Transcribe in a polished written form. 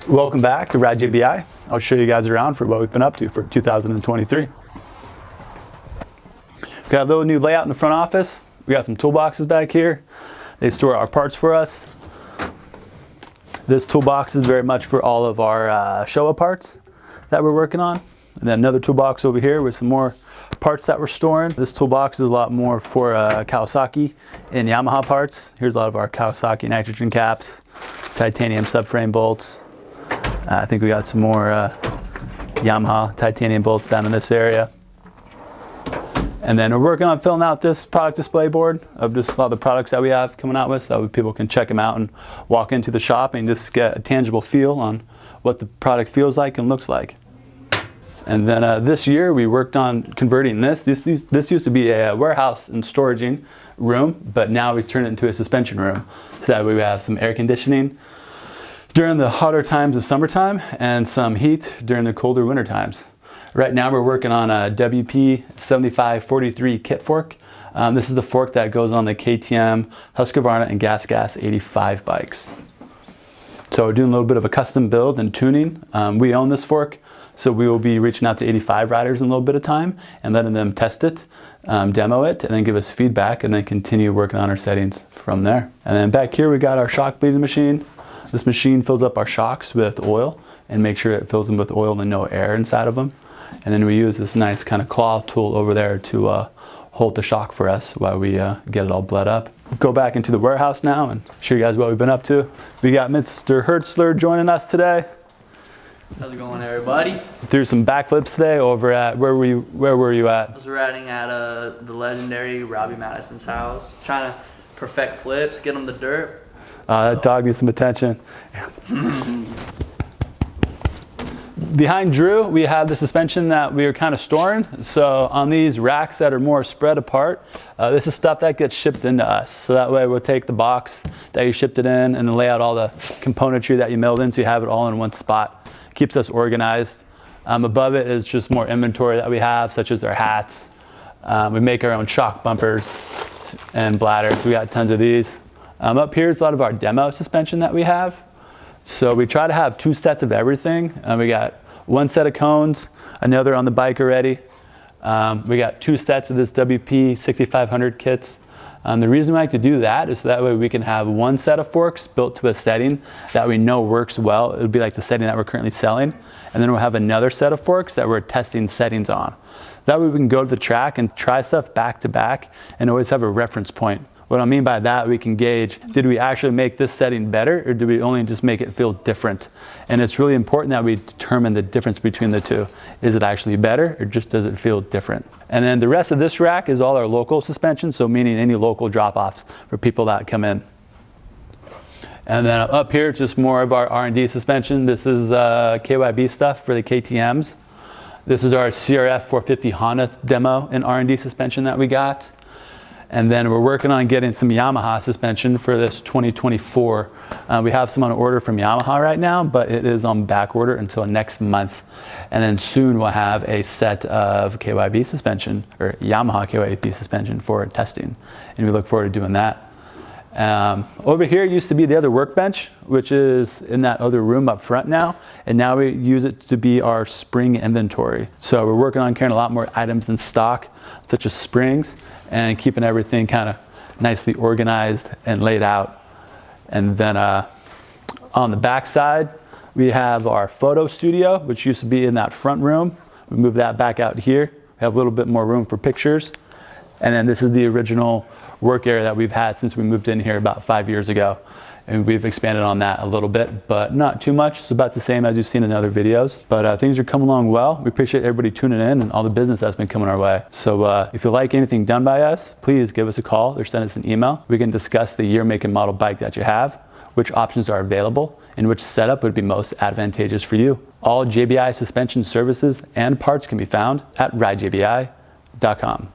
Welcome back to Ride JBI. I'll show you guys around for what we've been up to for 2023. Got a little new layout in the front office. We got some toolboxes back here. They store our parts for us. This toolbox is very much for all of our Showa parts that we're working on. And then another toolbox over here with some more parts that we're storing. This toolbox is a lot more for Kawasaki and Yamaha parts. Here's a lot of our Kawasaki nitrogen caps, titanium subframe bolts. I think we got some more Yamaha titanium bolts down in this area. And then we're working on filling out this product display board of just a lot of the products that we have coming out with, so people can check them out and walk into the shop and just get a tangible feel on what the product feels like and looks like. And then this year we worked on converting this. This used to be a warehouse and storaging room, but now we've turned it into a suspension room, so that way we have some air conditioning during the hotter times of summertime and some heat during the colder winter times. Right now we're working on a WP 7543 kit fork. This is the fork that goes on the KTM, Husqvarna, and Gas 85 bikes. So we're doing a little bit of a custom build and tuning. We own this fork, so we will be reaching out to 85 riders in a little bit of time and letting them test it, demo it, and then give us feedback, and then continue working on our settings from there. And then back here we got our shock bleeding machine. This machine fills up our shocks with oil and make sure it fills them with oil and no air inside of them. And then we use this nice kind of claw tool over there to hold the shock for us while we get it all bled up. Go back into the warehouse now and show you guys what we've been up to. We got Mr. Hertzler joining us today. How's it going, everybody? Threw some backflips today over at, where were you at? I was riding at the legendary Robbie Madison's house, trying to perfect flips, get them to dirt. That dog needs some attention. Behind Drew, we have the suspension that we are kind of storing. So on these racks that are more spread apart, this is stuff that gets shipped into us. So that way we'll take the box that you shipped it in and then lay out all the componentry that you milled in, so you have it all in one spot. Keeps us organized. Above it is just more inventory that we have, such as our hats. We make our own shock bumpers and bladders. We got tons of these. Up here is a lot of our demo suspension that we have. So we try to have 2 sets of everything. We got 1 set of cones, another on the bike already. We got 2 sets of this WP 6500 kits. The reason we like to do that is so that way we can have 1 set of forks built to a setting that we know works well. It would be like the setting that we're currently selling. And then we'll have another set of forks that we're testing settings on. That way we can go to the track and try stuff back to back and always have a reference point. What I mean by that, we can gauge, did we actually make this setting better, or did we only just make it feel different? And it's really important that we determine the difference between the two. Is it actually better, or just does it feel different? And then the rest of this rack is all our local suspension, so meaning any local drop-offs for people that come in. And then up here, just more of our R&D suspension. This is KYB stuff for the KTMs. This is our CRF 450 Honda demo and R&D suspension that we got. And then we're working on getting some Yamaha suspension for this 2024. We have some on order from Yamaha right now, but it is on back order until next month. And then soon we'll have a set of KYB suspension, or Yamaha KYB suspension for testing. And we look forward to doing that. Over here used to be the other workbench, which is in that other room up front now. And now we use it to be our spring inventory. So we're working on carrying a lot more items in stock, such as springs, and keeping everything kind of nicely organized and laid out. And then on the back side, we have our photo studio, which used to be in that front room. We moved that back out here. We have a little bit more room for pictures. And then this is the original work area that we've had since we moved in here about 5 years ago. And we've expanded on that a little bit, but not too much. It's about the same as you've seen in other videos. But things are coming along well. We appreciate everybody tuning in and all the business that's been coming our way. So if you like anything done by us, please give us a call or send us an email. We can discuss the year, make, and model bike that you have, which options are available, and which setup would be most advantageous for you. All JBI suspension services and parts can be found at ridejbi.com.